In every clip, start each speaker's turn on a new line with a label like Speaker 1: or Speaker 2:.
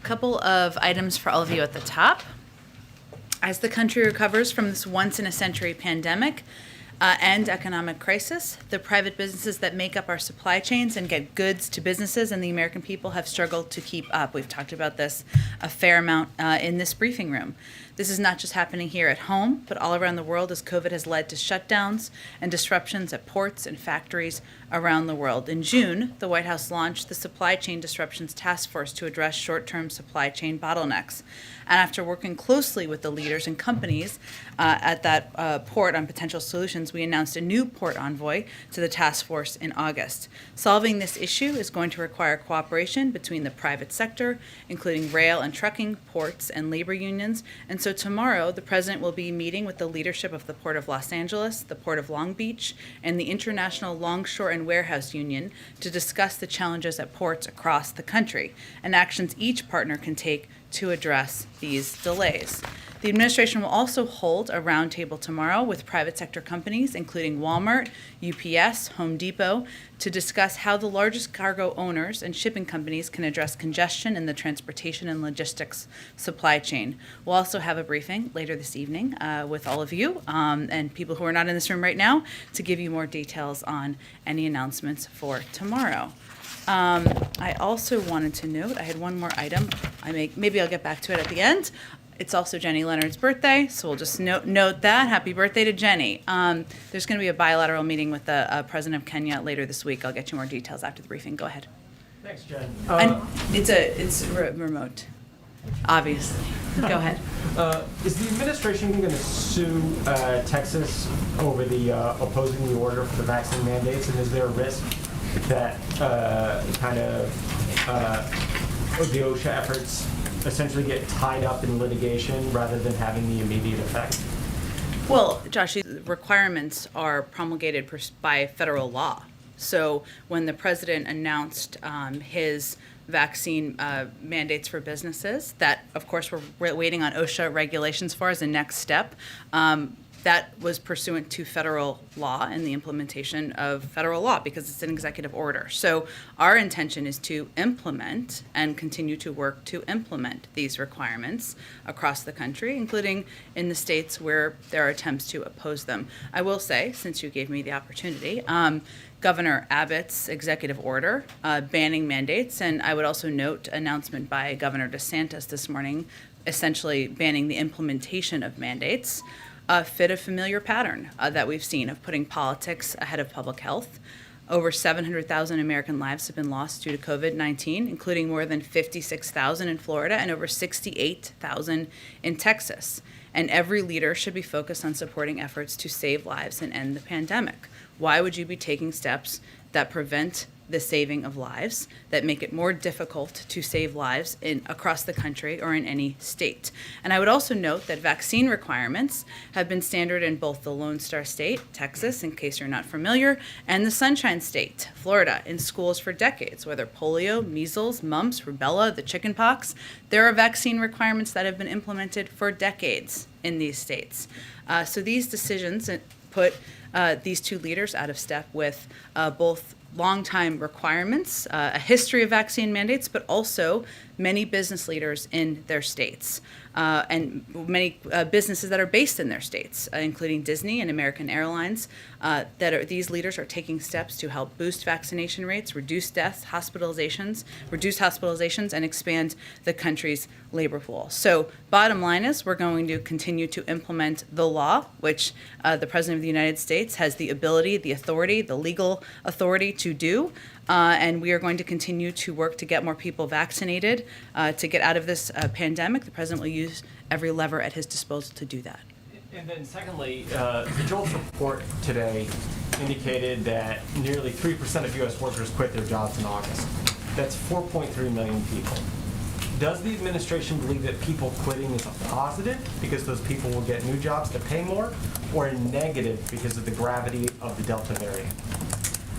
Speaker 1: couple of items for all of you at the top. As the country recovers from this once-in-a-century pandemic and economic crisis, the private businesses that make up our supply chains and get goods to businesses and the American people have struggled to keep up. We've talked about this a fair amount in this briefing room. This is not just happening here at home, but all around the world as COVID has led to shutdowns and disruptions at ports and factories around the world. In June, the White House launched the Supply Chain Disruptions Task Force to address short-term supply chain bottlenecks. And after working closely with the leaders and companies at that port on potential solutions, we announced a new port envoy to the task force in August. Solving this issue is going to require cooperation between the private sector, including rail and trucking, ports, and labor unions. And so tomorrow, the president will be meeting with the leadership of the Port of Los Angeles, the Port of Long Beach, and the International Longshore and Warehouse Union to discuss the challenges at ports across the country and actions each partner can take to address these delays. The administration will also hold a roundtable tomorrow with private sector companies, including Walmart, UPS, Home Depot, to discuss how the largest cargo owners and shipping companies can address congestion in the transportation and logistics supply chain. We'll also have a briefing later this evening with all of you and people who are not in this room right now to give you more details on any announcements for tomorrow. I also wanted to note, I had one more item. Maybe I'll get back to it at the end. It's also Jenny Leonard's birthday, so we'll just note that. Happy birthday to Jenny. There's going to be a bilateral meeting with the President of Kenya later this week. I'll get you more details after the briefing. Go ahead.
Speaker 2: Thanks, Jen.
Speaker 1: And it's remote, obviously. Go ahead.
Speaker 2: Is the administration going to sue Texas over the opposing the order for the vaccine mandates, and is there a risk that the OSHA efforts essentially get tied up in litigation rather than having the immediate effect?
Speaker 1: Well, Josh, these requirements are promulgated by federal law. So when the president announced his vaccine mandates for businesses, that, of course, we're waiting on OSHA regulations for as a next step, that was pursuant to federal law and the implementation of federal law because it's an executive order. So our intention is to implement and continue to work to implement these requirements across the country, including in the states where there are attempts to oppose them. I will say, since you gave me the opportunity, Governor Abbott's executive order banning mandates, and I would also note announcement by Governor DeSantis this morning, essentially banning the implementation of mandates, fit a familiar pattern that we've seen of putting politics ahead of public health. Over 700,000 American lives have been lost due to COVID-19, including more than 56,000 in Florida and over 68,000 in Texas. And every leader should be focused on supporting efforts to save lives and end the pandemic. Why would you be taking steps that prevent the saving of lives, that make it more difficult to save lives across the country or in any state? And I would also note that vaccine requirements have been standard in both the Lone Star State, Texas, in case you're not familiar, and the Sunshine State, Florida, in schools for decades, whether polio, measles, mumps, rubella, the chickenpox. There are vaccine requirements that have been implemented for decades in these states. So these decisions put these two leaders out of step with both long-time requirements, a history of vaccine mandates, but also many business leaders in their states and many businesses that are based in their states, including Disney and American Airlines. These leaders are taking steps to help boost vaccination rates, reduce deaths, reduce hospitalizations, and expand the country's labor pool. So bottom line is we're going to continue to implement the law, which the President of the United States has the ability, the authority, the legal authority to do. And we are going to continue to work to get more people vaccinated, to get out of this pandemic. The president will use every lever at his disposal to do that.
Speaker 2: And then secondly, the JOLTS report today indicated that nearly 3% of U.S. workers quit their jobs in August. That's 4.3 million people. Does the administration believe that people quitting is a positive because those people will get new jobs that pay more, or a negative because of the gravity of the Delta variant?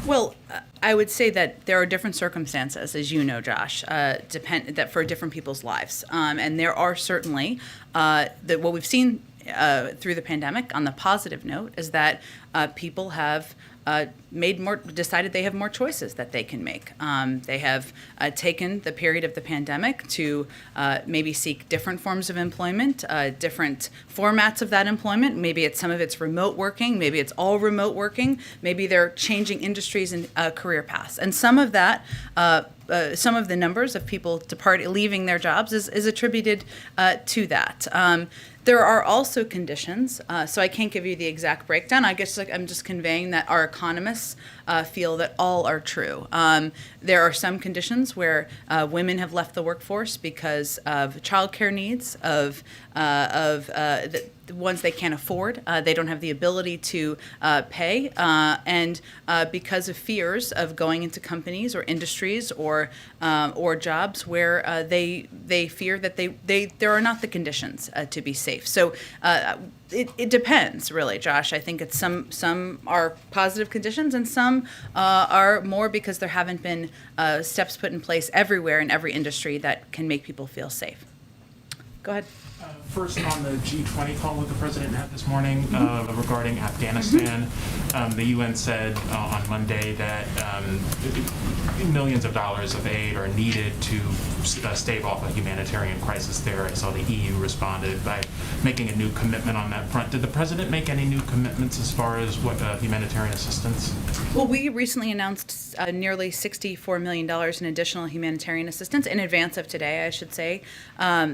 Speaker 1: Well, I would say that there are different circumstances, as you know, Josh, that for different people's lives. And there are certainly what we've seen through the pandemic, on the positive note, is that people have decided they have more choices that they can make. They have taken the period of the pandemic to maybe seek different forms of employment, different formats of that employment. Maybe some of it's remote working, maybe it's all remote working, maybe they're changing industries and career paths. And some of that, some of the numbers of people leaving their jobs is attributed to that. There are also conditions, so I can't give you the exact breakdown. I guess I'm just conveying that our economists feel that all are true. There are some conditions where women have left the workforce because of childcare needs, of the ones they can't afford, they don't have the ability to pay, and because of fears of going into companies or industries or jobs where they fear that there are not the conditions to be safe. So it depends, really, Josh. I think it's some are positive conditions and some are more because there haven't been steps put in place everywhere in every industry that can make people feel safe. Go ahead.
Speaker 3: First, on the G20 call that the president had this morning regarding Afghanistan, the UN said on Monday that millions of dollars of aid are needed to stave off a humanitarian crisis there. I saw the EU responded by making a new commitment on that front. Did the president make any new commitments as far as what humanitarian assistance?
Speaker 1: Well, we recently announced nearly $64 million in additional humanitarian assistance in advance of today, I should say,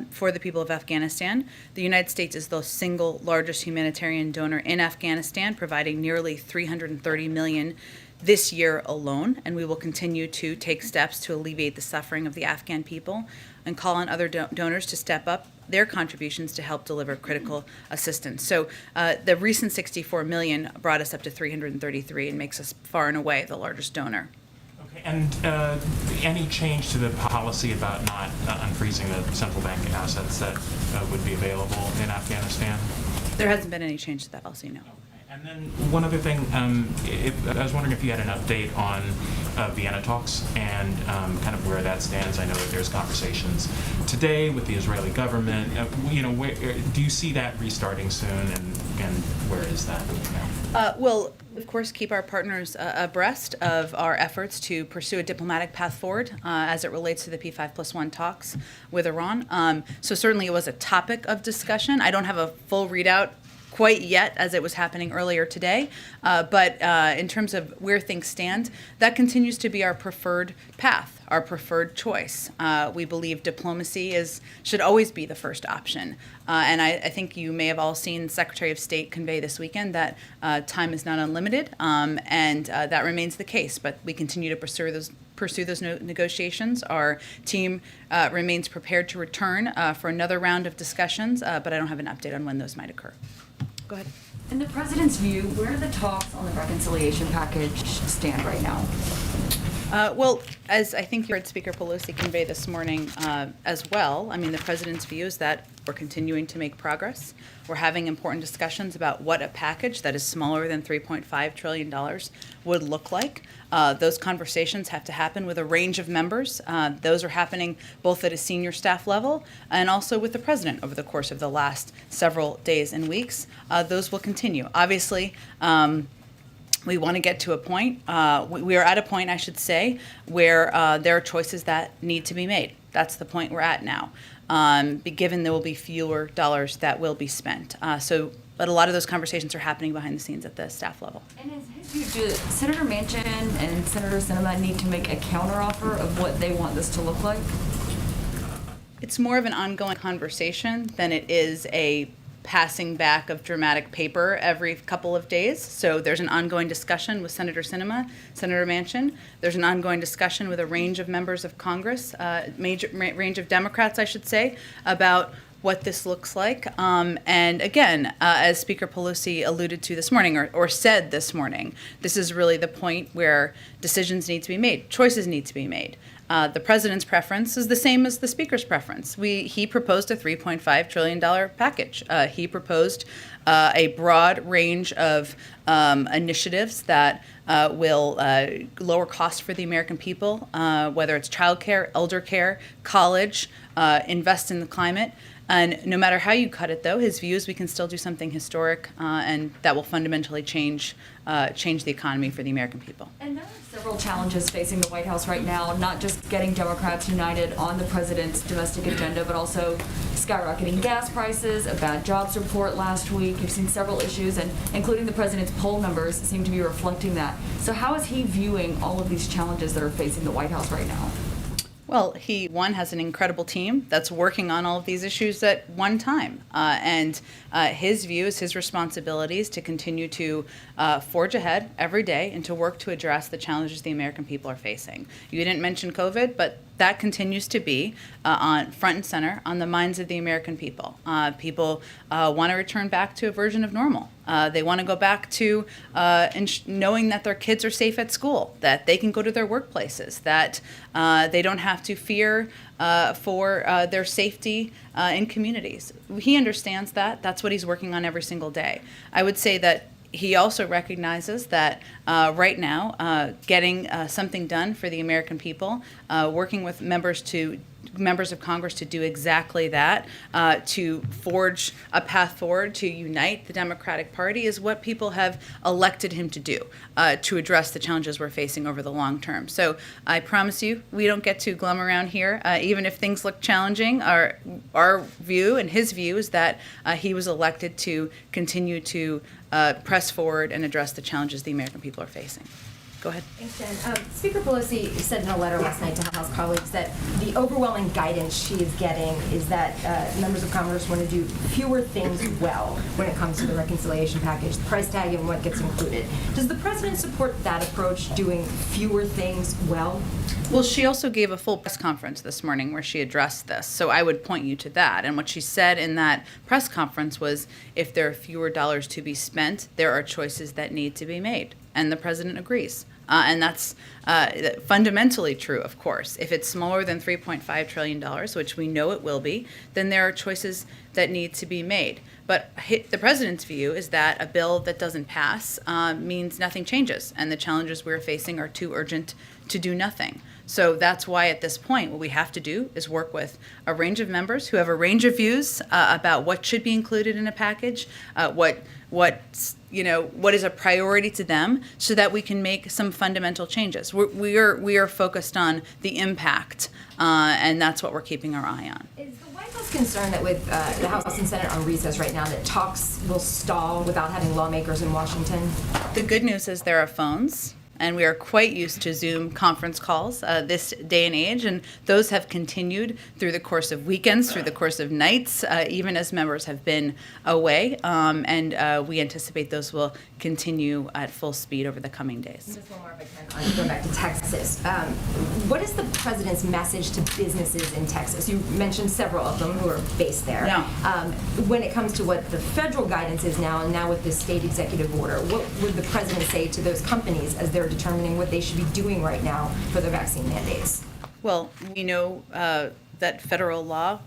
Speaker 1: for the people of Afghanistan. The United States is the single largest humanitarian donor in Afghanistan, providing nearly $330 million this year alone, and we will continue to take steps to alleviate the suffering of the Afghan people and call on other donors to step up their contributions to help deliver critical assistance. So the recent $64 million brought us up to $333 and makes us far and away the largest donor.
Speaker 3: Okay, and any change to the policy about not unfreezing the central bank assets that would be available in Afghanistan?
Speaker 1: There hasn't been any change to that policy, no.
Speaker 3: And then one other thing, I was wondering if you had an update on Vienna talks and kind of where that stands. I know that there's conversations today with the Israeli government. Do you see that restarting soon, and where is that now?
Speaker 1: Well, of course, keep our partners abreast of our efforts to pursue a diplomatic path forward as it relates to the P5+1 talks with Iran. So certainly it was a topic of discussion. I don't have a full readout quite yet as it was happening earlier today, but in terms of where things stand, that continues to be our preferred path, our preferred choice. We believe diplomacy should always be the first option. And I think you may have all seen Secretary of State convey this weekend that time is not unlimited, and that remains the case, but we continue to pursue those negotiations. Our team remains prepared to return for another round of discussions, but I don't have an update on when those might occur. Go ahead.
Speaker 4: In the president's view, where do the talks on the reconciliation package stand right now?
Speaker 1: Well, as I think you heard Speaker Pelosi convey this morning as well, I mean, the president's view is that we're continuing to make progress. We're having important discussions about what a package that is smaller than $3.5 trillion would look like. Those conversations have to happen with a range of members. Those are happening both at a senior staff level and also with the president over the course of the last several days and weeks. Those will continue. Obviously, we want to get to a point, we are at a point, I should say, where there are choices that need to be made. That's the point we're at now, given there will be fewer dollars that will be spent. But a lot of those conversations are happening behind the scenes at the staff level.
Speaker 4: And in his view, do Senator Manchin and Senator Sinema need to make a counteroffer of what they want this to look like?
Speaker 1: It's more of an ongoing conversation than it is a passing back of dramatic paper every couple of days. So there's an ongoing discussion with Senator Sinema, Senator Manchin. There's an ongoing discussion with a range of members of Congress, range of Democrats, I should say, about what this looks like. And again, as Speaker Pelosi alluded to this morning or said this morning, this is really the point where decisions need to be made, choices need to be made. The president's preference is the same as the speaker's preference. He proposed a $3.5 trillion package. He proposed a broad range of initiatives that will lower costs for the American people, whether it's childcare, elder care, college, invest in the climate. And no matter how you cut it, though, his view is we can still do something historic, and that will fundamentally change the economy for the American people.
Speaker 4: And there are several challenges facing the White House right now, not just getting Democrats united on the president's domestic agenda, but also skyrocketing gas prices, a bad jobs report last week. You've seen several issues, and including the president's poll numbers seem to be reflecting that. So how is he viewing all of these challenges that are facing the White House right now?
Speaker 1: Well, he, has an incredible team that's working on all of these issues at one time. And his view is his responsibilities to continue to forge ahead every day and to work to address the challenges the American people are facing. You didn't mention COVID, but that continues to be on front and center on the minds of the American people. People want to return back to a version of normal. They want to go back to knowing that their kids are safe at school, that they can go to their workplaces, that they don't have to fear for their safety in communities. He understands that. That's what he's working on every single day. I would say that he also recognizes that right now, getting something done for the American people, working with members of Congress to do exactly that, to forge a path forward to unite the Democratic Party is what people have elected him to do, to address the challenges we're facing over the long term. So I promise you, we don't get too glum around here, even if things look challenging. Our view and his view is that he was elected to continue to press forward and address the challenges the American people are facing. Go ahead.
Speaker 5: Thanks, Jen. Speaker Pelosi said in a letter last night to House colleagues that the overwhelming guidance she is getting is that members of Congress want to do fewer things well when it comes to the reconciliation package, the price tag, and what gets included. Does the president support that approach, doing fewer things well?
Speaker 1: Well, she also gave a full press conference this morning where she addressed this, so I would point you to that. And what she said in that press conference was, if there are fewer dollars to be spent, there are choices that need to be made. And the president agrees. And that's fundamentally true, of course. If it's smaller than $3.5 trillion, which we know it will be, then there are choices that need to be made. But the president's view is that a bill that doesn't pass means nothing changes, and the challenges we're facing are too urgent to do nothing. So that's why at this point, what we have to do is work with a range of members who have a range of views about what should be included in a package, what is a priority to them, so that we can make some fundamental changes. We are focused on the impact, and that's what we're keeping our eye on.
Speaker 5: Is the White House concerned that with the House and Senate on recess right now, that talks will stall without having lawmakers in Washington?
Speaker 1: The good news is there are phones, and we are quite used to Zoom conference calls this day and age, and those have continued through the course of weekends, through the course of nights, even as members have been away, and we anticipate those will continue at full speed over the coming days.
Speaker 5: Just one more if I can, going back to Texas. What is the president's message to businesses in Texas? You mentioned several of them who are based there.
Speaker 1: Yeah.
Speaker 5: When it comes to what the federal guidance is now, and now with this state executive order, what would the president say to those companies as they're determining what they should be doing right now for their vaccine mandates?
Speaker 1: Well, we know that federal law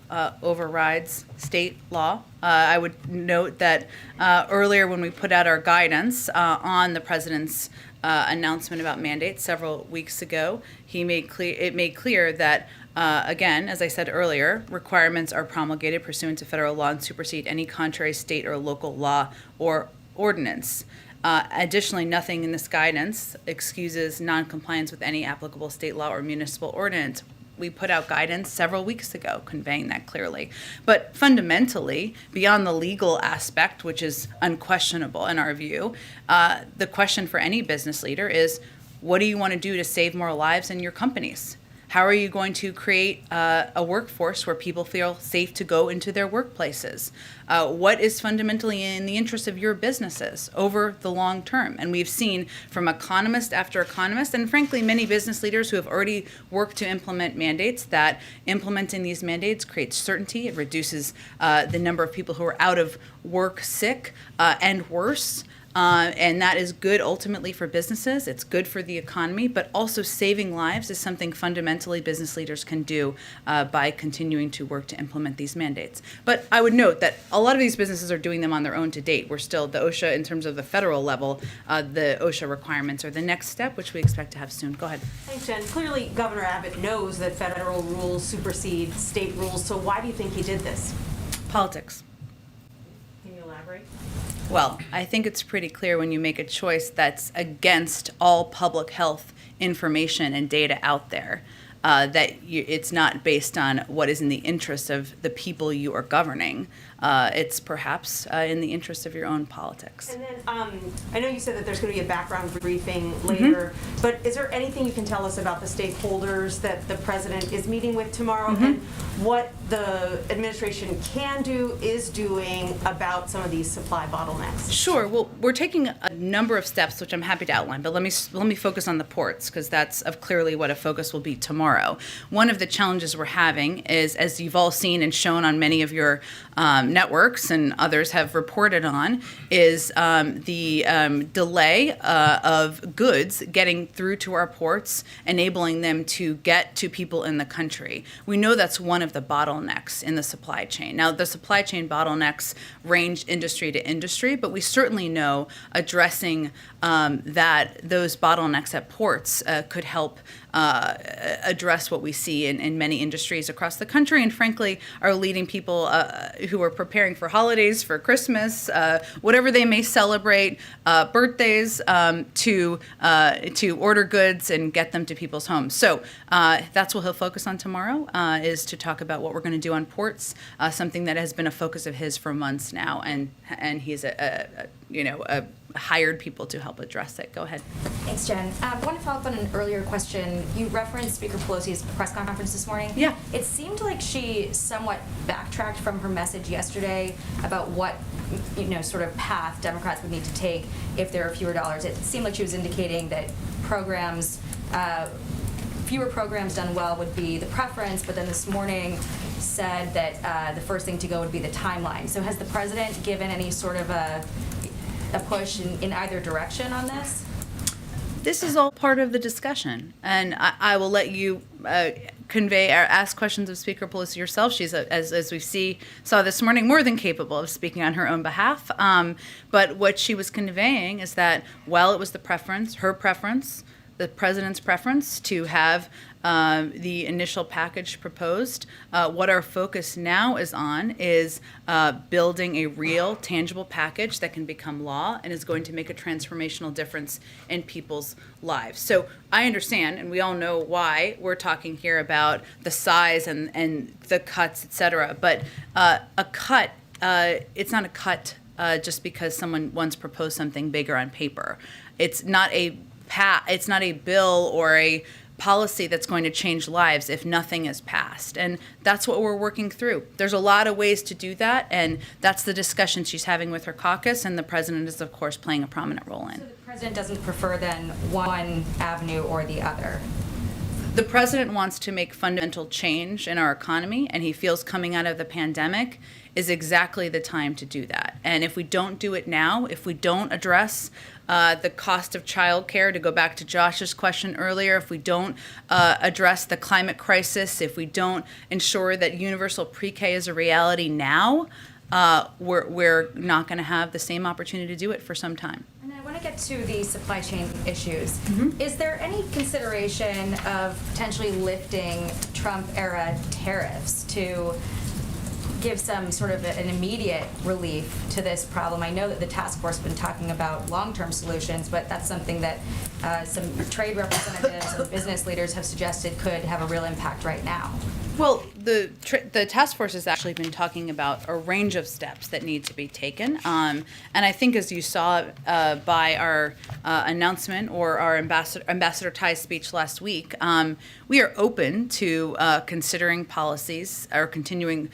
Speaker 1: overrides state law. I would note that earlier when we put out our guidance on the president's announcement about mandates several weeks ago, it made clear that again, as I said earlier, requirements are promulgated pursuant to federal law and supersede any contrary state or local law or ordinance. Additionally, nothing in this guidance excuses noncompliance with any applicable state law or municipal ordinance. We put out guidance several weeks ago conveying that clearly. But fundamentally, beyond the legal aspect, which is unquestionable in our view, the question for any business leader is, what do you want to do to save more lives in your companies? How are you going to create a workforce where people feel safe to go into their workplaces? What is fundamentally in the interest of your businesses over the long term? And we've seen from economist after economist, and frankly, many business leaders who have already worked to implement mandates, that implementing these mandates creates certainty. It reduces the number of people who are out of work sick and worse. And that is good ultimately for businesses. It's good for the economy, but also saving lives is something fundamentally business leaders can do by continuing to work to implement these mandates. But I would note that a lot of these businesses are doing them on their own to date. We're still, the OSHA, in terms of the federal level, the OSHA requirements are the next step, which we expect to have soon. Go ahead.
Speaker 6: Thanks, Jen. Clearly, Governor Abbott knows that federal rules supersede state rules, so why do you think he did this?
Speaker 1: Politics.
Speaker 6: Can you elaborate?
Speaker 1: Well, I think it's pretty clear when you make a choice that's against all public health information and data out there, it's not based on what is in the interest of the people you are governing. It's perhaps in the interest of your own politics.
Speaker 6: And then I know you said that there's going to be a background briefing later, but is there anything you can tell us about the stakeholders that the president is meeting with tomorrow and what the administration can do, is doing about some of these supply bottlenecks?
Speaker 1: Sure. Well, we're taking a number of steps, which I'm happy to outline, but let me focus on the ports, because that's clearly what a focus will be tomorrow. One of the challenges we're having is, as you've all seen and shown on many of your networks and others have reported on, is the delay of goods getting through to our ports, enabling them to get to people in the country. We know that's one of the bottlenecks in the supply chain. Now, the supply chain bottlenecks range industry to industry, but we certainly know addressing those bottlenecks at ports could help address what we see in many industries across the country, and frankly, our leading people who are preparing for holidays, for Christmas, whatever they may celebrate, birthdays, to order goods and get them to people's homes. So that's what he'll focus on tomorrow, is to talk about what we're going to do on ports, something that has been a focus of his for months now, and he's hired people to help address it. Go ahead.
Speaker 7: Thanks, Jen. I want to follow up on an earlier question. You referenced Speaker Pelosi's press conference this morning.
Speaker 1: Yeah.
Speaker 7: It seemed like she somewhat backtracked from her message yesterday about what, sort of path Democrats would need to take if there are fewer dollars. It seemed like she was indicating that fewer programs done well would be the preference, but then this morning said that the first thing to go would be the timeline. So has the president given any sort of a push in either direction on this?
Speaker 1: This is all part of the discussion, and I will let you convey or ask questions of Speaker Pelosi yourself. She's, as we saw this morning, more than capable of speaking on her own behalf. But what she was conveying is that while it was the president's preference to have the initial package proposed, what our focus now is on is building a real, tangible package that can become law and is going to make a transformational difference in people's lives. So I understand, and we all know why we're talking here about the size and the cuts, et cetera, but a cut, it's not a cut just because someone once proposed something bigger on paper. It's not a bill or a policy that's going to change lives if nothing is passed. And that's what we're working through. There's a lot of ways to do that, and that's the discussion she's having with her caucus, and the president is, of course, playing a prominent role in.
Speaker 7: So the president doesn't prefer then one avenue or the other?
Speaker 1: The president wants to make fundamental change in our economy, and he feels coming out of the pandemic is exactly the time to do that. And if we don't do it now, if we don't address the cost of childcare, to go back to Josh's question earlier, if we don't address the climate crisis, if we don't ensure that universal pre-K is a reality now, we're not going to have the same opportunity to do it for some time.
Speaker 7: And I want to get to the supply chain issues. Is there any consideration of potentially lifting Trump-era tariffs to give some sort of an immediate relief to this problem? I know that the task force has been talking about long-term solutions, but that's something that some trade representatives and business leaders have suggested could have a real impact right now.
Speaker 1: Well, the task force has actually been talking about a range of steps that need to be taken. And I think, as you saw by our announcement or our Ambassador Tai's speech last week, we are open to considering policies or continuing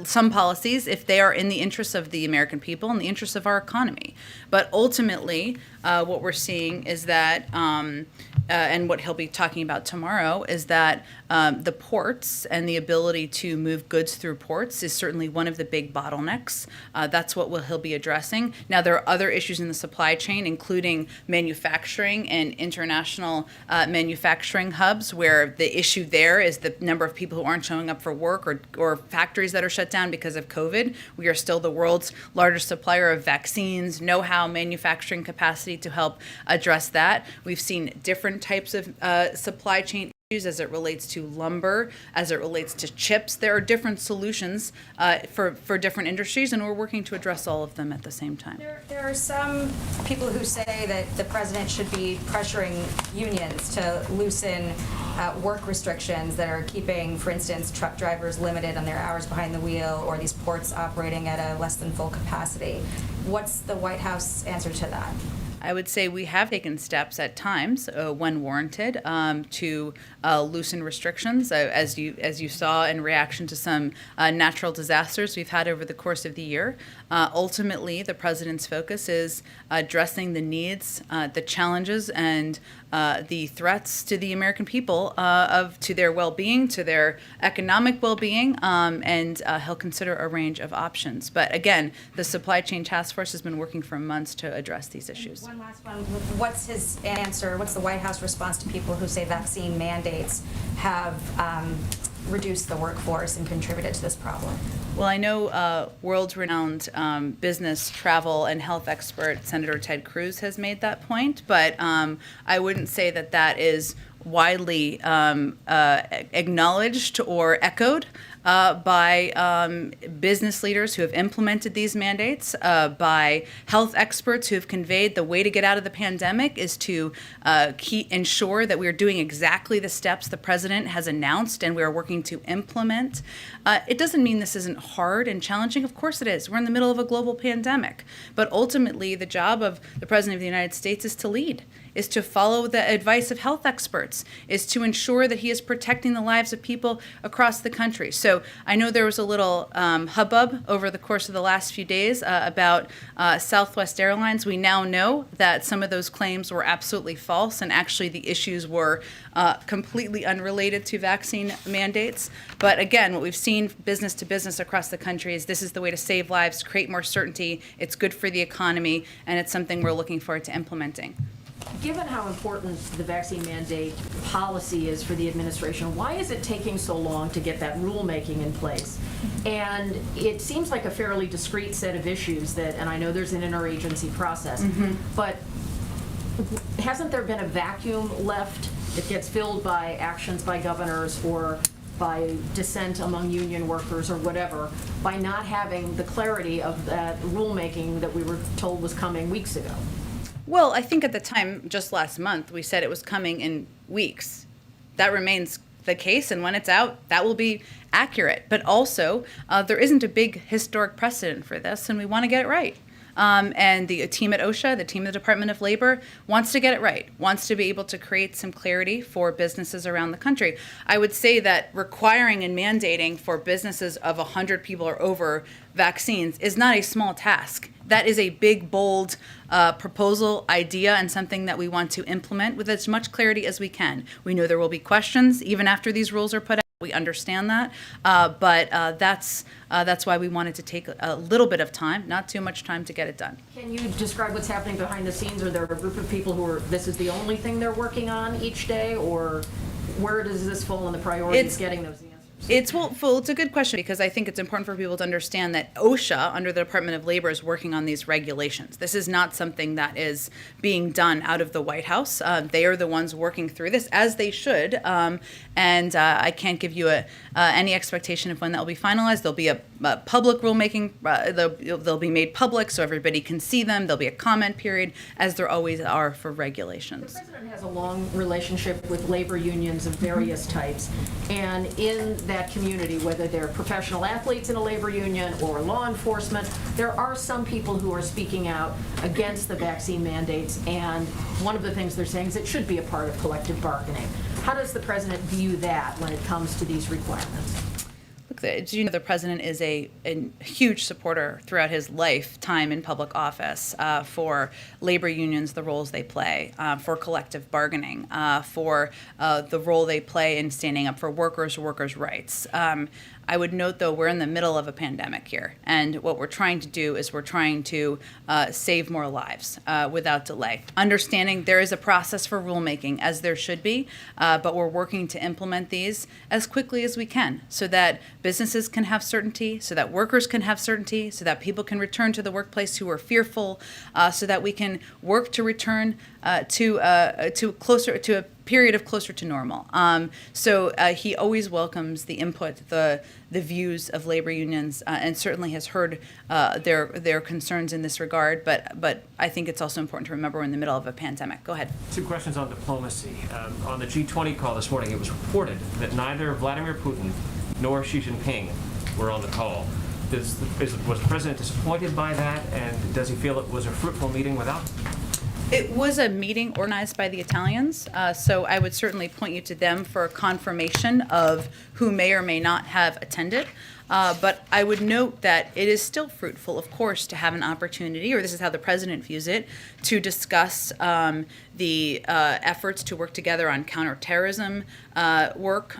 Speaker 1: some policies if they are in the interests of the American people and the interests of our economy. But ultimately, what we're seeing is that, and what he'll be talking about tomorrow, is that the ports and the ability to move goods through ports is certainly one of the big bottlenecks. That's what he'll be addressing. Now, there are other issues in the supply chain, including manufacturing and international manufacturing hubs, where the issue there is the number of people who aren't showing up for work, or factories that are shut down because of COVID. We are still the world's largest supplier of vaccines, know-how, manufacturing capacity to help address that. We've seen different types of supply chain issues as it relates to lumber, as it relates to chips. There are different solutions for different industries, and we're working to address all of them at the same time.
Speaker 7: There are some people who say that the president should be pressuring unions to loosen work restrictions that are keeping, for instance, truck drivers limited on their hours behind the wheel, or these ports operating at a less than full capacity. What's the White House answer to that?
Speaker 1: I would say we have taken steps at times, when warranted, to loosen restrictions, as you saw in reaction to some natural disasters we've had over the course of the year. Ultimately, the president's focus is addressing the needs, the challenges, and the threats to the American people, to their well-being, to their economic well-being, and he'll consider a range of options. But again, the Supply Chain Task Force has been working for months to address these issues.
Speaker 7: One last one. What's his answer? What's the White House response to people who say vaccine mandates have reduced the workforce and contributed to this problem?
Speaker 1: Well, I know world-renowned business, travel, and health expert Senator Ted Cruz has made that point, but I wouldn't say that that is widely acknowledged or echoed by business leaders who have implemented these mandates, by health experts who have conveyed the way to get out of the pandemic is to ensure that we are doing exactly the steps the president has announced and we are working to implement. It doesn't mean this isn't hard and challenging. Of course it is. We're in the middle of a global pandemic. But ultimately, the job of the president of the United States is to lead, is to follow the advice of health experts, is to ensure that he is protecting the lives of people across the country. So I know there was a little hubbub over the course of the last few days about Southwest Airlines. We now know that some of those claims were absolutely false, and actually the issues were completely unrelated to vaccine mandates. But again, what we've seen business to business across the country is this is the way to save lives, create more certainty. It's good for the economy, and it's something we're looking forward to implementing.
Speaker 8: Given how important the vaccine mandate policy is for the administration, why is it taking so long to get that rulemaking in place? And it seems like a fairly discrete set of issues that, and I know there's an interagency process, but hasn't there been a vacuum left that gets filled by actions by governors or by dissent among union workers or whatever, by not having the clarity of that rulemaking that we were told was coming weeks ago?
Speaker 1: Well, I think at the time, just last month, we said it was coming in weeks. That remains the case, and when it's out, that will be accurate. But also, there isn't a big historic precedent for this, and we want to get it right. And the team at OSHA, the team at the Department of Labor, wants to get it right, wants to be able to create some clarity for businesses around the country. I would say that requiring and mandating for businesses of 100 people or over vaccines is not a small task. That is a big, bold proposal, idea, and something that we want to implement with as much clarity as we can. We know there will be questions even after these rules are put out. We understand that, but that's why we wanted to take a little bit of time, not too much time, to get it done.
Speaker 8: Can you describe what's happening behind the scenes? Are there a group of people who are, this is the only thing they're working on each day, or where does this fall in the priorities getting those answers?
Speaker 1: It's a good question, because I think it's important for people to understand that OSHA, under the Department of Labor, is working on these regulations. This is not something that is being done out of the White House. They are the ones working through this, as they should, and I can't give you any expectation of when that will be finalized. There'll be a public rulemaking. They'll be made public so everybody can see them. There'll be a comment period, as there always are for regulations.
Speaker 8: The president has a long relationship with labor unions of various types, and in that community, whether they're professional athletes in a labor union or law enforcement, there are some people who are speaking out against the vaccine mandates, and one of the things they're saying is it should be a part of collective bargaining. How does the president view that when it comes to these requirements?
Speaker 1: The the president is a huge supporter throughout his lifetime in public office for labor unions, the roles they play, for collective bargaining, for the role they play in standing up for workers' rights. I would note, though, we're in the middle of a pandemic here, and what we're trying to do is we're trying to save more lives without delay. Understanding there is a process for rulemaking, as there should be, but we're working to implement these as quickly as we can so that businesses can have certainty, so that workers can have certainty, so that people can return to the workplace who are fearful, so that we can work to return to a period of closer to normal. So he always welcomes the input, the views of labor unions, and certainly has heard their concerns in this regard. But I think it's also important to remember we're in the middle of a pandemic. Go ahead.
Speaker 2: 2 questions on diplomacy. On the G20 call this morning, it was reported that neither Vladimir Putin nor Xi Jinping were on the call. Was the president disappointed by that, and does he feel it was a fruitful meeting without them?
Speaker 1: It was a meeting organized by the Italians, so I would certainly point you to them for confirmation of who may or may not have attended. But I would note that it is still fruitful, of course, to have an opportunity, or this is how the president views it, to discuss the efforts to work together on counterterrorism work,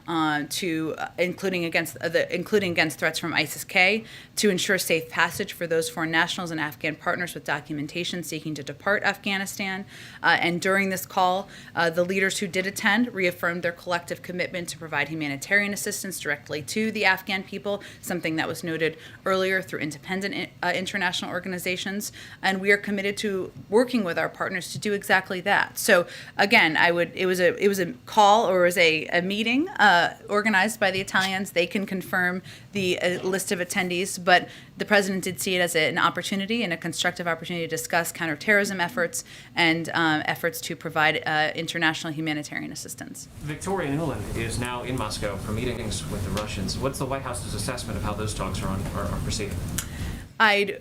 Speaker 1: including against threats from ISIS-K, to ensure safe passage for those foreign nationals and Afghan partners with documentation seeking to depart Afghanistan. And during this call, the leaders who did attend reaffirmed their collective commitment to provide humanitarian assistance directly to the Afghan people, something that was noted earlier through independent international organizations. And we are committed to working with our partners to do exactly that. So again, it was a call, or it was a meeting organized by the Italians. They can confirm the list of attendees, but the president did see it as an opportunity and a constructive opportunity to discuss counterterrorism efforts and efforts to provide international humanitarian assistance.
Speaker 2: Victoria Nuland is now in Moscow for meetings with the Russians. What's the White House's assessment of how those talks are proceeding?
Speaker 1: I'd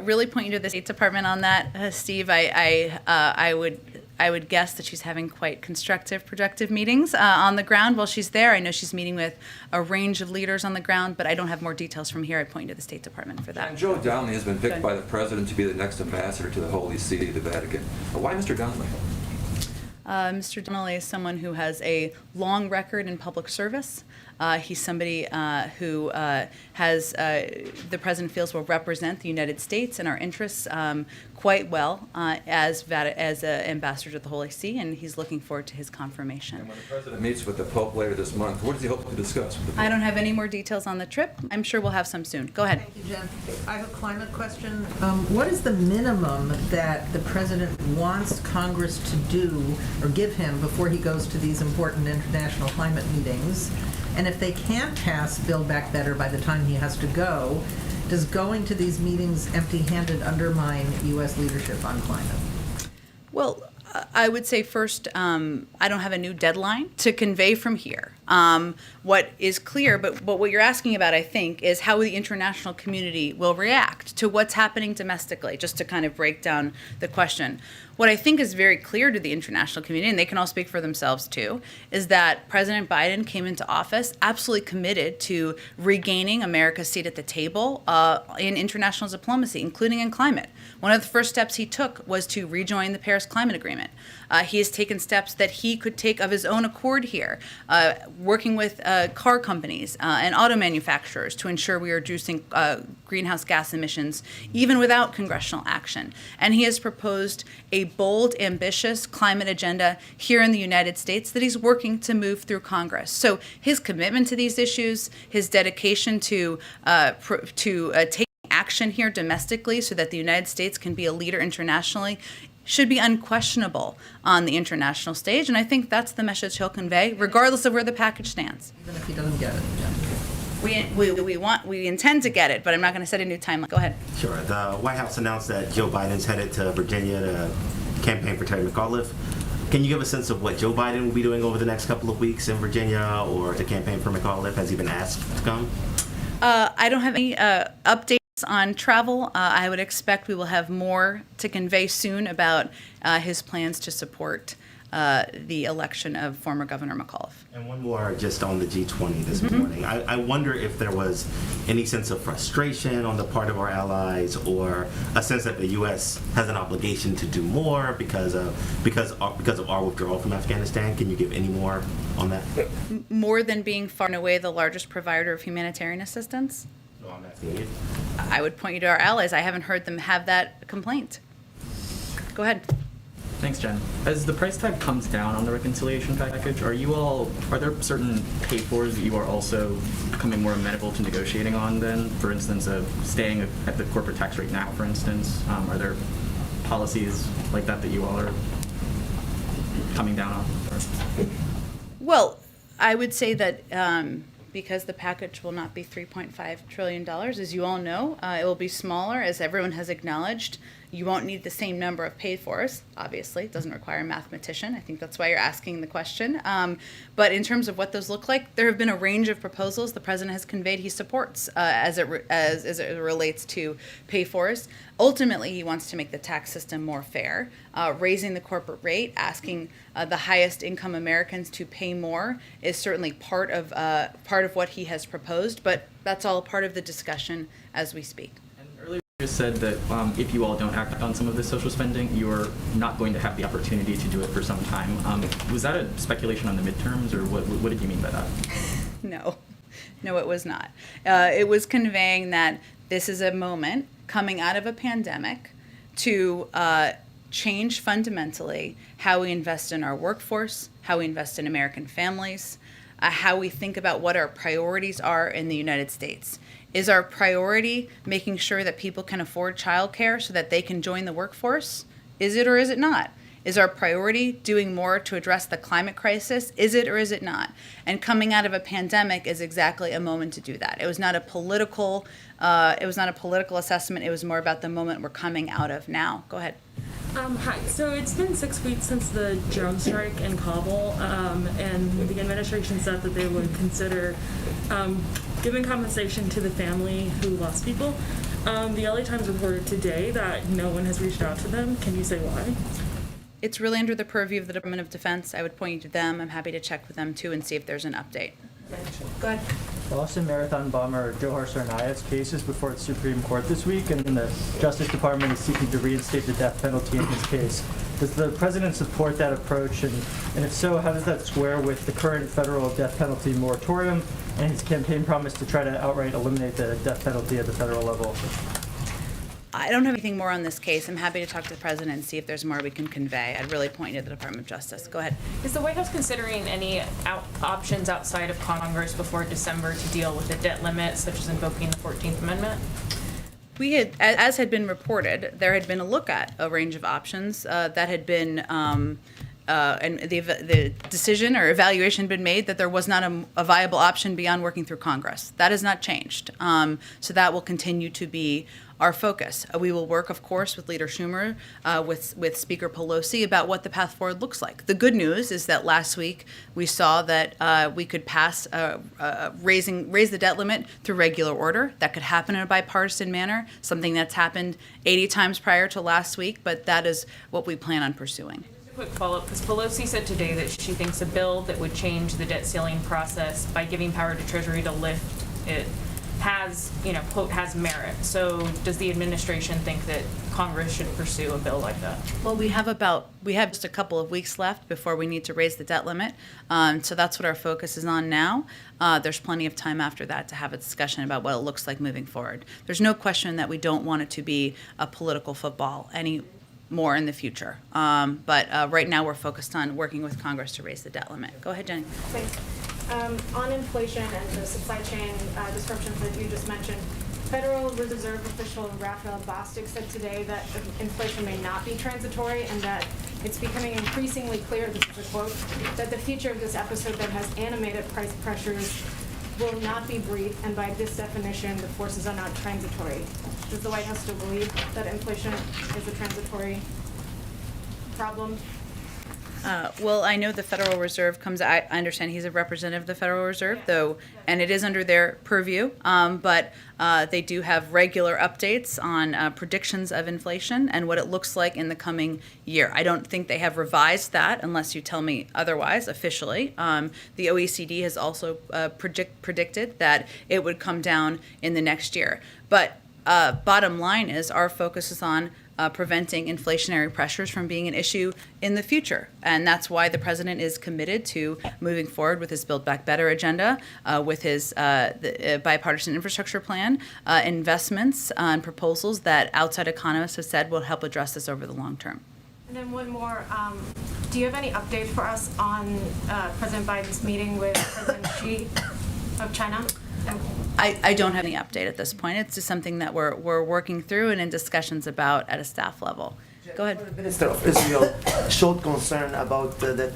Speaker 1: really point you to the State Department on that, Steve. I would guess that she's having quite constructive, productive meetings on the ground while she's there. I know she's meeting with a range of leaders on the ground, but I don't have more details from here. I point you to the State Department for that.
Speaker 9: And Joe Donnelly has been picked by the president to be the next ambassador to the Holy See, the Vatican. Why Mr. Donnelly?
Speaker 1: Mr. Donnelly is someone who has a long record in public service. He's somebody who has, the president feels, will represent the United States and our interests quite well as ambassador to the Holy See, and he's looking forward to his confirmation.
Speaker 9: And when the president meets with the Pope later this month, what does he hope to discuss with the Pope?
Speaker 1: I don't have any more details on the trip. I'm sure we'll have some soon. Go ahead.
Speaker 10: Thank you, Jen. I have a climate question. What is the minimum that the president wants Congress to do or give him before he goes to these important international climate meetings? And if they can't pass Build Back Better by the time he has to go, does going to these meetings empty-handed undermine U.S. leadership on climate?
Speaker 1: Well, I would say first, I don't have a new deadline to convey from here. What is clear, but what you're asking about, I think, is how the international community will react to what's happening domestically, just to kind of break down the question. What I think is very clear to the international community, and they can all speak for themselves too, is that President Biden came into office absolutely committed to regaining America's seat at the table in international diplomacy, including in climate. One of the first steps he took was to rejoin the Paris Climate Agreement. He has taken steps that he could take of his own accord here, working with car companies and auto manufacturers to ensure we are reducing greenhouse gas emissions even without congressional action. And he has proposed a bold, ambitious climate agenda here in the United States that he's working to move through Congress. So his commitment to these issues, his dedication to take action here domestically so that the United States can be a leader internationally should be unquestionable on the international stage, and I think that's the message he'll convey, regardless of where the package stands.
Speaker 10: Even if he doesn't get it?
Speaker 1: We intend to get it, but I'm not going to set a new timeline. Go ahead.
Speaker 11: Sure. The White House announced that Joe Biden's headed to Virginia to campaign for Terry McAuliffe. Can you give a sense of what Joe Biden will be doing over the next couple of weeks in Virginia or to campaign for McAuliffe? Has he been asked to come?
Speaker 1: I don't have any updates on travel. I would expect we will have more to convey soon about his plans to support the election of former Governor McAuliffe.
Speaker 11: And one more just on the G20 this morning. I wonder if there was any sense of frustration on the part of our allies, or a sense that the U.S. has an obligation to do more because of our withdrawal from Afghanistan. Can you give any more on that?
Speaker 1: More than being far and away the largest provider of humanitarian assistance?
Speaker 11: No, I'm asking you.
Speaker 1: I would point you to our allies. I haven't heard them have that complaint. Go ahead.
Speaker 12: Thanks, Jen. As the price tag comes down on the reconciliation package, are there certain pay-fors that you are also becoming more amenable to negotiating on then? For instance, staying at the corporate tax rate now, for instance? Are there policies like that you all are coming down on?
Speaker 1: Well, I would say that because the package will not be $3.5 trillion, as you all know, it will be smaller, as everyone has acknowledged. You won't need the same number of paid-fors, obviously. It doesn't require a mathematician. I think that's why you're asking the question. But in terms of what those look like, there have been a range of proposals the president has conveyed he supports as it relates to pay-fors. Ultimately, he wants to make the tax system more fair, raising the corporate rate, asking the highest income Americans to pay more is certainly part of what he has proposed, but that's all part of the discussion as we speak.
Speaker 12: You just said that if you all don't act on some of this social spending, you're not going to have the opportunity to do it for some time. Was that a speculation on the midterms, or what did you mean by that?
Speaker 1: No, it was not. It was conveying that this is a moment coming out of a pandemic to change fundamentally how we invest in our workforce, how we invest in American families, how we think about what our priorities are in the United States. Is our priority making sure that people can afford childcare so that they can join the workforce? Is it or is it not? Is our priority doing more to address the climate crisis? Is it or is it not? And coming out of a pandemic is exactly a moment to do that. It was not a political assessment. It was more about the moment we're coming out of now. Go ahead.
Speaker 13: Hi. So it's been 6 weeks since the drone strike in Kabul, and the administration said that they would consider giving compensation to the family who lost people. The LA Times reported today that no one has reached out to them. Can you say why?
Speaker 1: It's really under the purview of the Department of Defense. I would point you to them. I'm happy to check with them too and see if there's an update. Go ahead.
Speaker 14: Boston Marathon bomber Johar Tsarnaev's case is before the Supreme Court this week, and the Justice Department is seeking to reinstate the death penalty in his case. Does the president support that approach, and if so, how does that square with the current federal death penalty moratorium and his campaign promise to try to outright eliminate the death penalty at the federal level?
Speaker 1: I don't have anything more on this case. I'm happy to talk to the president and see if there's more we can convey. I'd really point you to the Department of Justice. Go ahead.
Speaker 15: Is the White House considering any options outside of Congress before December to deal with the debt limit, such as invoking the 14th Amendment?
Speaker 1: We had, as had been reported, there had been a look at a range of options that had been, and the decision or evaluation had been made that there was not a viable option beyond working through Congress. That has not changed. So that will continue to be our focus. We will work, of course, with Leader Schumer, with Speaker Pelosi about what the path forward looks like. The good news is that last week we saw that we could raise the debt limit through regular order. That could happen in a bipartisan manner, something that's happened 80 times prior to last week, but that is what we plan on pursuing.
Speaker 15: Just a quick follow-up, because Pelosi said today that she thinks a bill that would change the debt ceiling process by giving power to Treasury to lift it has, quote, has merit. So does the administration think that Congress should pursue a bill like that?
Speaker 1: Well, we have just a couple of weeks left before we need to raise the debt limit. So that's what our focus is on now. There's plenty of time after that to have a discussion about what it looks like moving forward. There's no question that we don't want it to be a political football any more in the future. But right now we're focused on working with Congress to raise the debt limit. Go ahead, Jenny.
Speaker 16: Thanks. On inflation and the supply chain disruptions that you just mentioned, Federal Reserve official Raphael Bostic said today that inflation may not be transitory and that it's becoming increasingly clear, this is a quote, that the future of this episode that has animated price pressures will not be brief, and by this definition, the forces are not transitory. Does the White House still believe that inflation is a transitory problem?
Speaker 1: Well, I know the Federal Reserve I understand he's a representative of the Federal Reserve, though, and it is under their purview. But they do have regular updates on predictions of inflation and what it looks like in the coming year. I don't think they have revised that unless you tell me otherwise officially. The OECD has also predicted that it would come down in the next year. But bottom line is our focus is on preventing inflationary pressures from being an issue in the future. And that's why the president is committed to moving forward with his Build Back Better agenda, with his bipartisan infrastructure plan, investments and proposals that outside economists have said will help address this over the long term.
Speaker 16: And then one more, do you have any updates for us on President Biden's meeting with President Xi of China?
Speaker 1: I don't have any update at this point. It's just something that we're working through and in discussions about at a staff level. Go ahead.
Speaker 17: The Minister of Israel showed concern about that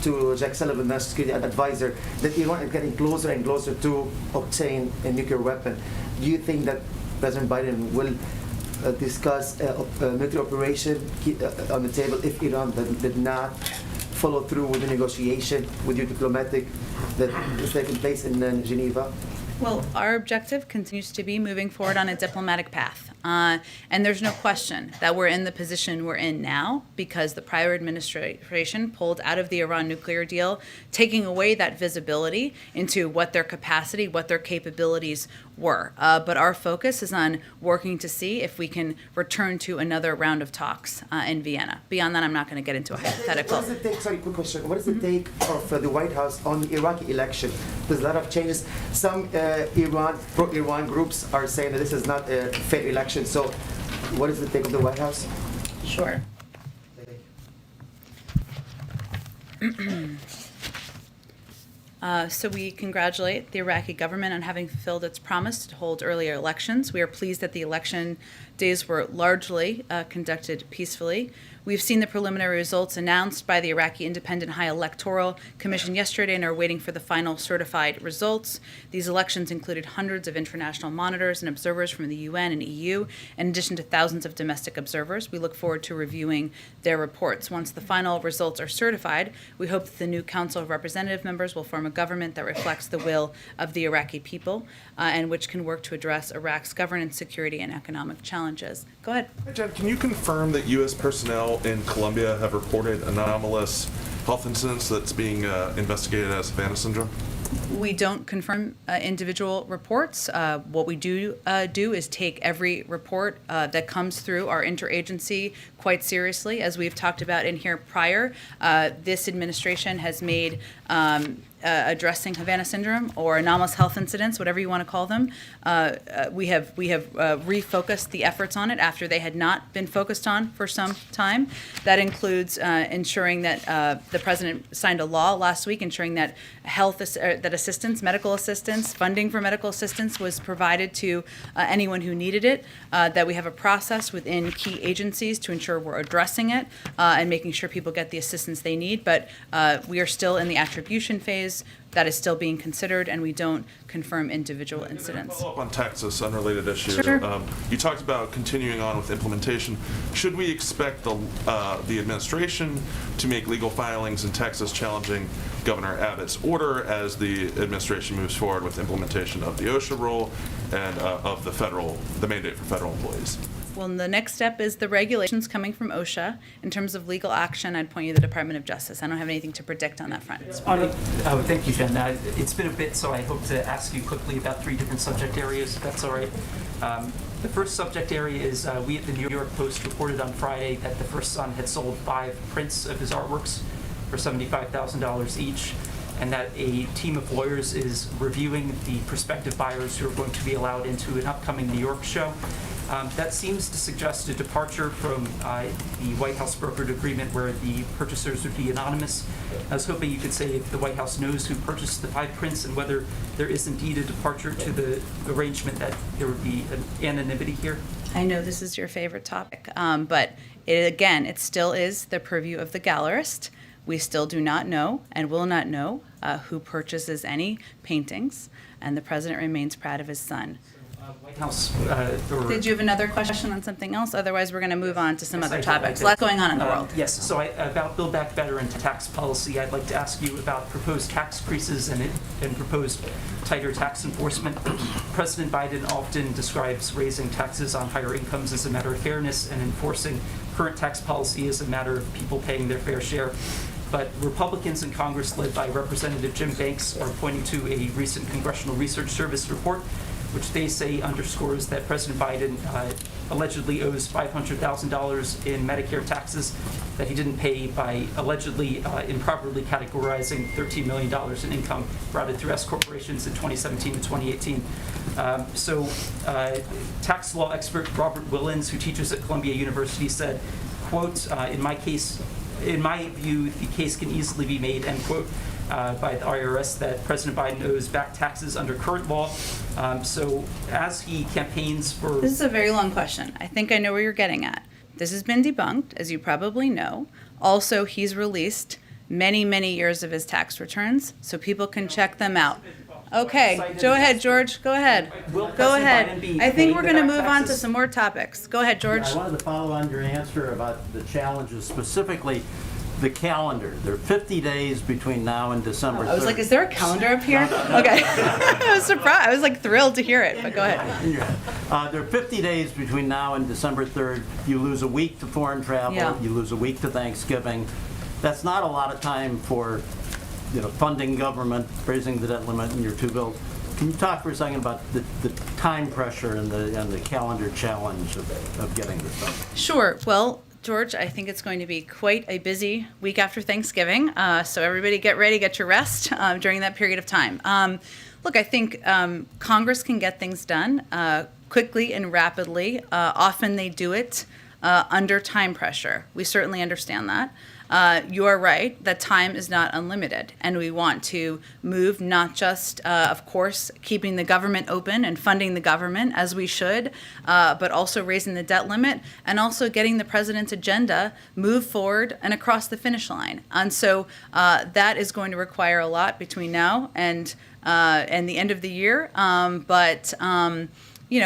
Speaker 17: to Jack Sullivan, National Security Advisor, that Iran is getting closer and closer to obtain a nuclear weapon. Do you think that President Biden will discuss a military operation on the table if Iran did not follow through with the negotiation with your diplomatic that is taking place in Geneva?
Speaker 1: Well, our objective continues to be moving forward on a diplomatic path. And there's no question that we're in the position we're in now because the prior administration pulled out of the Iran nuclear deal, taking away that visibility into what their capacity, what their capabilities were. But our focus is on working to see if we can return to another round of talks in Vienna. Beyond that, I'm not going to get into a hypothetical.
Speaker 17: What is the take, sorry, quick question. What is the take of the White House on the Iraqi election? There's a lot of changes. Some pro-Iran groups are saying that this is not a fair election. So what is the take of the White House?
Speaker 1: Sure. So we congratulate the Iraqi government on having fulfilled its promise to hold earlier elections. We are pleased that the election days were largely conducted peacefully. We've seen the preliminary results announced by the Iraqi Independent High Electoral Commission yesterday and are waiting for the final certified results. These elections included hundreds of international monitors and observers from the UN and EU, in addition to thousands of domestic observers. We look forward to reviewing their reports. Once the final results are certified, we hope that the new Council of Representative members will form a government that reflects the will of the Iraqi people and which can work to address Iraq's governance, security, and economic challenges. Go ahead.
Speaker 18: Hi, Jen, can you confirm that U.S. personnel in Colombia have reported anomalous health incidents that's being investigated as Havana syndrome?
Speaker 1: We don't confirm individual reports. What we do is take every report that comes through our interagency quite seriously. As we've talked about in here prior, this administration has made addressing Havana syndrome or anomalous health incidents, whatever you want to call them. We have refocused the efforts on it after they had not been focused on for some time. That includes ensuring that the president signed a law last week ensuring that that assistance, medical assistance, funding for medical assistance was provided to anyone who needed it, that we have a process within key agencies to ensure we're addressing it and making sure people get the assistance they need. But we are still in the attribution phase. That is still being considered, and we don't confirm individual incidents.
Speaker 18: Follow up on Texas, unrelated issue.
Speaker 1: Sure.
Speaker 18: You talked about continuing on with implementation. Should we expect the administration to make legal filings in Texas challenging Governor Abbott's order as the administration moves forward with implementation of the OSHA rule and of the mandate for federal employees?
Speaker 1: Well, the next step is the regulations coming from OSHA. In terms of legal action, I'd point you to the Department of Justice. I don't have anything to predict on that front.
Speaker 19: Thank you, Jen. It's been a bit, so I hope to ask you quickly about 3 different subject areas, if that's all right. The first subject area is we at the New York Post reported on Friday that the first son had sold 5 prints of his artworks for $75,000 each, and that a team of lawyers is reviewing the prospective buyers who are going to be allowed into an upcoming New York show. That seems to suggest a departure from the White House brokered agreement where the purchasers would be anonymous. I was hoping you could say if the White House knows who purchased the 5 prints and whether there is indeed a departure to the arrangement that there would be an anonymity here.
Speaker 1: I know this is your favorite topic, but it still is the purview of the gallerist. We still do not know and will not know who purchases any paintings, and the president remains proud of his son.
Speaker 19: White House,
Speaker 1: Did you have another question on something else? Otherwise, we're going to move on to some
Speaker 19: Yes,
Speaker 1: other
Speaker 19: I did.
Speaker 1: topics. Lots going on in the world.
Speaker 19: Yes, so about Build Back Better and tax policy, I'd like to ask you about proposed tax increases and proposed tighter tax enforcement. President Biden often describes raising taxes on higher incomes as a matter of fairness and enforcing current tax policy as a matter of people paying their fair share. But Republicans in Congress, led by Representative Jim Banks, are pointing to a recent Congressional Research Service report, which they say underscores that President Biden allegedly owes $500,000 in Medicare taxes that he didn't pay by allegedly improperly categorizing $13 million in income routed through S corporations in 2017 to 2018. Tax law expert Robert Willens, who teaches at Columbia University, said, quote, in my view, the case can easily be made, end quote, by the IRS that President Biden owes back taxes under current law. So as he campaigns for...
Speaker 1: This is a very long question. I think I know where you're getting at. This has been debunked, as you probably know. Also, he's released many, many years of his tax returns, so people can check them out. Okay, go ahead, George. Go ahead. Go ahead. I think we're going to move on to some more topics. Go ahead, George.
Speaker 20: I wanted to follow on your answer about the challenges, specifically the calendar. There are 50 days between now and December 3rd.
Speaker 1: I was like, is there a calendar up here? Okay. I was surprised. I was like thrilled to hear it, but go ahead.
Speaker 20: There are 50 days between now and December 3rd. You lose a week to foreign travel.
Speaker 1: Yeah.
Speaker 20: You lose a week to Thanksgiving. That's not a lot of time for funding government, raising the debt limit in your two bills. Can you talk for a second about the time pressure and the calendar challenge of getting this done?
Speaker 1: Sure. Well, George, I think it's going to be quite a busy week after Thanksgiving. So everybody get ready, get your rest during that period of time. Look, I think Congress can get things done quickly and rapidly. Often they do it under time pressure. We certainly understand that. You are right that time is not unlimited, and we want to move not just, of course, keeping the government open and funding the government as we should, but also raising the debt limit and also getting the president's agenda moved forward and across the finish line. And so that is going to require a lot between now and the end of the year.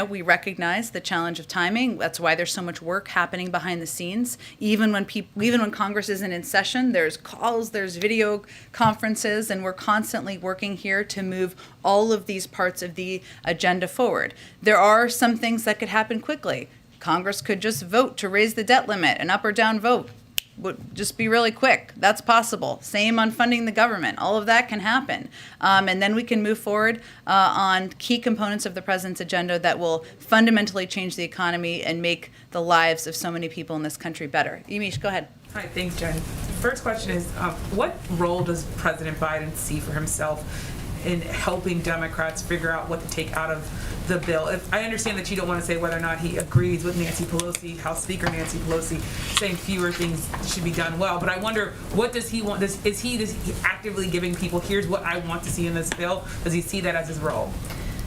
Speaker 1: We recognize the challenge of timing. That's why there's so much work happening behind the scenes. Even when Congress isn't in session, there's calls, there's video conferences, and we're constantly working here to move all of these parts of the agenda forward. There are some things that could happen quickly. Congress could just vote to raise the debt limit, an up or down vote would just be really quick. That's possible. Same on funding the government. All of that can happen. And then we can move forward on key components of the president's agenda that will fundamentally change the economy and make the lives of so many people in this country better. Yamiche, go ahead.
Speaker 21: Hi, thanks, Jen. First question is, what role does President Biden see for himself in helping Democrats figure out what to take out of the bill? I understand that you don't want to say whether or not he agrees with Nancy Pelosi, House Speaker Nancy Pelosi, saying fewer things should be done well. But I wonder, what does he want? Is he actively giving people, here's what I want to see in this bill? Does he see that as his role?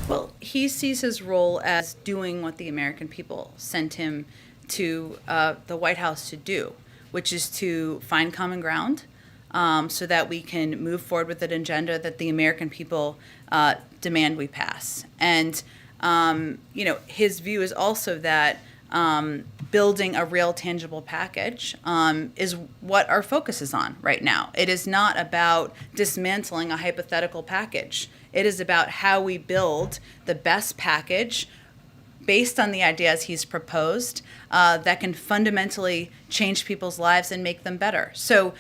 Speaker 1: Well, he sees his role as doing what the American people sent him to the White House to do, which is to find common ground, so that we can move forward with an agenda that the American people demand we pass. And, his view is also that building a real tangible package is what our focus is on right now. It is not about dismantling a hypothetical package. It is about how we build the best package based on the ideas he's proposed that can fundamentally change people's lives and make them better. So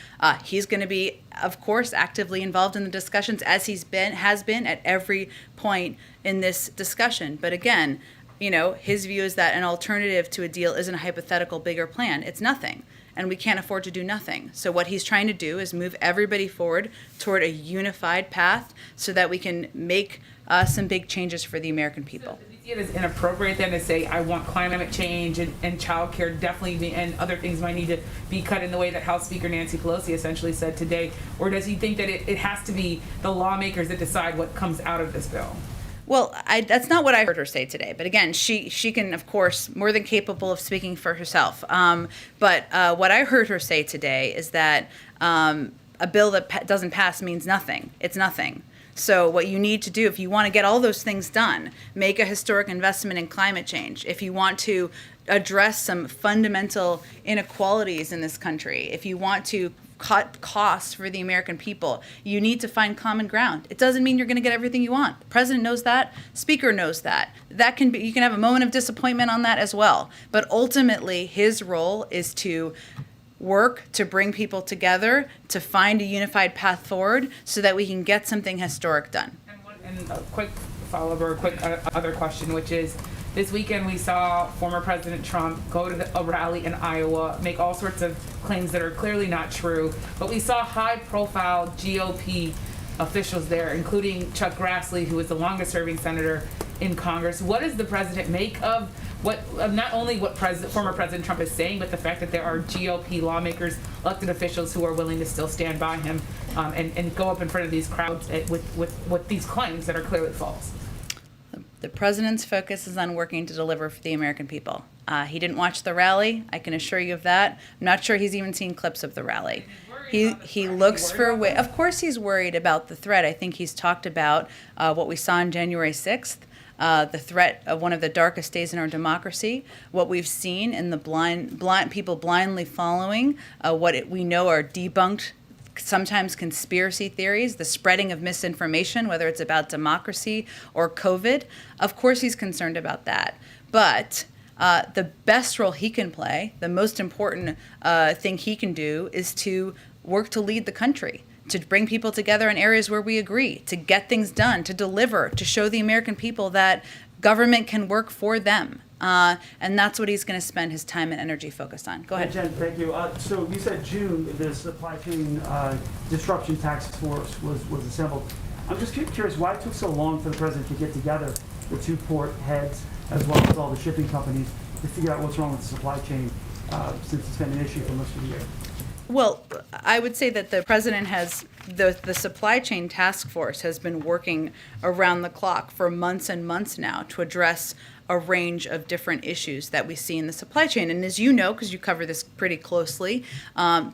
Speaker 1: he's going to be, of course, actively involved in the discussions as has been at every point in this discussion. But again, his view is that an alternative to a deal isn't a hypothetical bigger plan. It's nothing. And we can't afford to do nothing. So what he's trying to do is move everybody forward toward a unified path so that we can make some big changes for the American people.
Speaker 21: It is inappropriate then to say, I want climate change and child care definitely, and other things might need to be cut in the way that House Speaker Nancy Pelosi essentially said today? Or does he think that it has to be the lawmakers that decide what comes out of this bill?
Speaker 1: Well, that's not what I heard her say today. But again, she can, of course, more than capable of speaking for herself. But what I heard her say today is that a bill that doesn't pass means nothing. It's nothing. So what you need to do, if you want to get all those things done, make a historic investment in climate change. If you want to address some fundamental inequalities in this country, if you want to cut costs for the American people, you need to find common ground. It doesn't mean you're going to get everything you want. The president knows that. Speaker knows that. That can be, you can have a moment of disappointment on that as well. But ultimately, his role is to work to bring people together, to find a unified path forward so that we can get something historic done.
Speaker 21: And a quick follow-up or a quick other question, which is, this weekend we saw former President Trump go to a rally in Iowa, make all sorts of claims that are clearly not true, but we saw high-profile GOP officials there, including Chuck Grassley, who was the longest-serving senator in Congress. What does the president make of not only what former President Trump is saying, but the fact that there are GOP lawmakers, elected officials who are willing to still stand by him and go up in front of these crowds with these claims that are clearly false?
Speaker 1: The president's focus is on working to deliver for the American people. He didn't watch the rally, I can assure you of that. I'm not sure he's even seen clips of the rally. He looks for a way. Of course he's worried about the threat. I think he's talked about what we saw on January 6th, the threat of one of the darkest days in our democracy, what we've seen in the blind people blindly following we know are debunked, sometimes conspiracy theories, the spreading of misinformation, whether it's about democracy or COVID. Of course he's concerned about that. But the best role he can play, the most important thing he can do is to work to lead the country, to bring people together in areas where we agree, to get things done, to deliver, to show the American people that government can work for them. And that's what he's going to spend his time and energy focused on. Go ahead.
Speaker 3: Jen, thank you. So you said June, the supply chain disruption task force was assembled. I'm just curious why it took so long for the president to get together the two port heads as well as all the shipping companies to figure out what's wrong with the supply chain since it's been an issue for most of the year.
Speaker 1: Well, I would say that the president has, the supply chain task force has been working around the clock for months and months now to address a range of different issues that we see in the supply chain. And as you know, because you cover this pretty closely,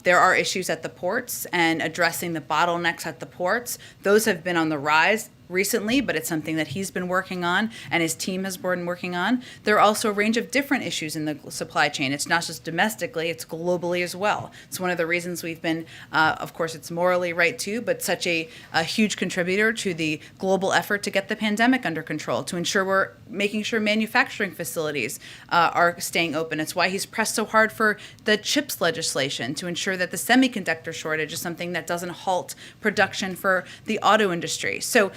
Speaker 1: there are issues at the ports and addressing the bottlenecks at the ports. Those have been on the rise recently, but it's something that he's been working on and his team has been working on. There are also a range of different issues in the supply chain. It's not just domestically, it's globally as well. It's one of the reasons we've been, of course, it's morally right too, but such a huge contributor to the global effort to get the pandemic under control, to ensure we're making sure manufacturing facilities are staying open. It's why he's pressed so hard for the CHIPS legislation to ensure that the semiconductor shortage is something that doesn't halt production for the auto industry. So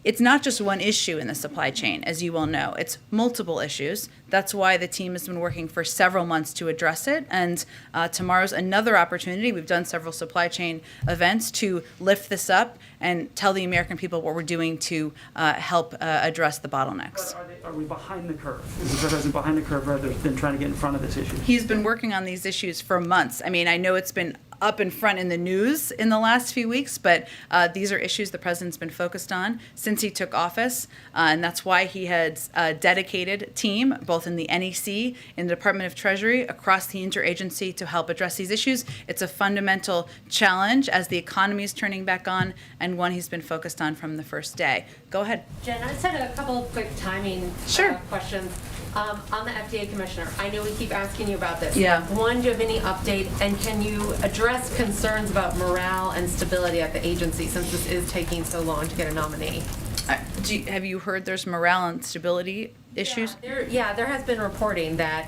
Speaker 1: it's not just one issue in the supply chain, as you well know. It's multiple issues. That's why the team has been working for several months to address it. And tomorrow's another opportunity. We've done several supply chain events to lift this up and tell the American people what we're doing to help address the bottlenecks.
Speaker 3: But are we behind the curve? Is the president behind the curve rather than trying to get in front of this issue?
Speaker 1: He's been working on these issues for months. I mean, I know it's been up in front in the news in the last few weeks, but these are issues the president's been focused on since he took office, and that's why he has a dedicated team, both in the NEC, in the Department of Treasury, across the interagency to help address these issues. It's a fundamental challenge as the economy is turning back on, and one he's been focused on from the first day. Go ahead.
Speaker 22: Jen, I just had a couple of quick timing questions. On the FDA commissioner, I know we keep asking you about this.
Speaker 1: Yeah.
Speaker 22: One, do you have any update, and can you address concerns about morale and stability at the agency since this is taking so long to get a nominee?
Speaker 1: Have you heard there's morale and stability issues?
Speaker 22: Yeah, there has been reporting that,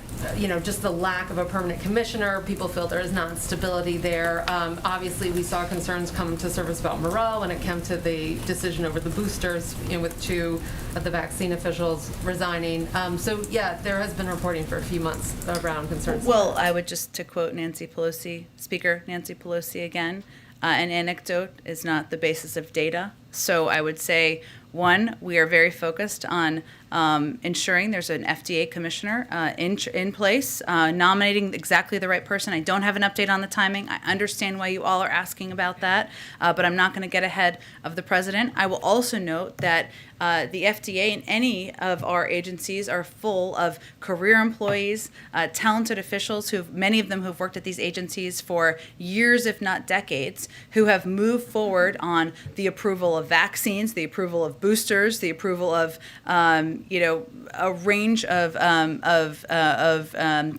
Speaker 22: just the lack of a permanent commissioner, people feel there is not stability there. Obviously, we saw concerns come to surface about morale when it came to the decision over the boosters, with two of the vaccine officials resigning. There has been reporting for a few months around concerns.
Speaker 1: Well, I would just, to quote Nancy Pelosi, Speaker Nancy Pelosi again, an anecdote is not the basis of data. So I would say, one, we are very focused on ensuring there's an FDA commissioner in place, nominating exactly the right person. I don't have an update on the timing. I understand why you all are asking about that, but I'm not going to get ahead of the president. I will also note that the FDA and any of our agencies are full of career employees, talented officials many of them who've worked at these agencies for years, if not decades, who have moved forward on the approval of vaccines, the approval of boosters, the approval of a range of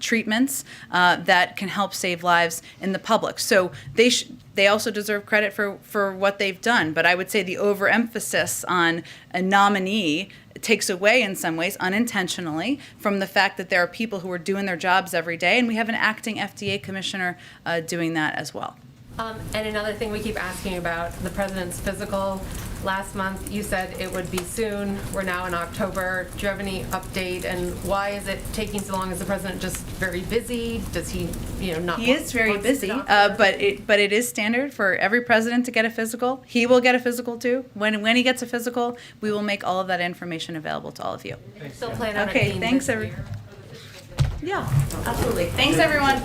Speaker 1: treatments that can help save lives in the public. So they also deserve credit for what they've done. But I would say the overemphasis on a nominee takes away in some ways, unintentionally, from the fact that there are people who are doing their jobs every day, and we have an acting FDA commissioner doing that as well.
Speaker 22: And another thing we keep asking about, the president's physical. Last month, you said it would be soon. We're now in October. Do you have any update? And why is it taking so long? Is the president just very busy? Does he, not?
Speaker 1: He is very busy, but it is standard for every president to get a physical. He will get a physical too. When he gets a physical, we will make all of that information available to all of you.
Speaker 22: Still plan on it
Speaker 1: Okay,
Speaker 22: being
Speaker 1: thanks
Speaker 22: this
Speaker 1: everyone.
Speaker 22: year?
Speaker 1: Yeah, absolutely. Thanks everyone.